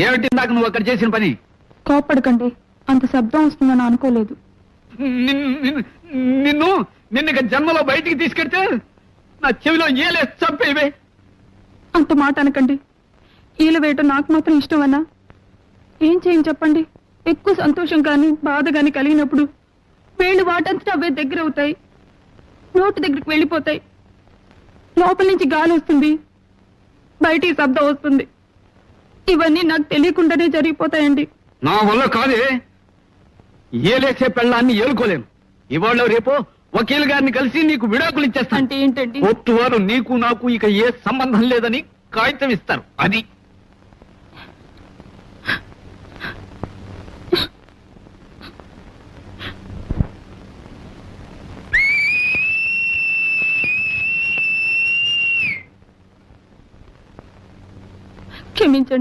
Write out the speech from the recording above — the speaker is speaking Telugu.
ఏమిటి ఇందాక నువ్వు అక్కడ చేసిన పని? కోపడకండి, అంత శబ్దం వస్తుందని అనుకోలేదు. నిన్ను జన్మలో బయటికి తీసుకెడితే నా చెవిలో ఏలే చంపేవే. అంత మాట అనకండి. ఈల వేయటం నాకు మాత్రం ఇష్టమన్నా? ఏం చేయని చెప్పండి. ఎక్కువ సంతోషం కానీ బాధ కానీ కలిగినప్పుడు వేళ్ళు వాటంతటా అవే దగ్గర అవుతాయి, నోటి దగ్గరికి వెళ్ళిపోతాయి. లోపల నుంచి గాలి వస్తుంది, బయటికి శబ్దం వస్తుంది. ఇవన్నీ నాకు తెలియకుండానే జరిగిపోతాయండి. నా వల్ల కాదే. ఏలేసే పెళ్ళాన్ని ఏలుకోలేను. ఇవాళ రేపో వకీల్ గారిని కలిసి నీకు విడాకులు ఇచ్చేస్తా. అంటే ఏంటండి? కోర్టు వారు నీకు నాకు ఇక ఏ సంబంధం లేదని కాగితం ఇస్తారు. అది క్షమించండి.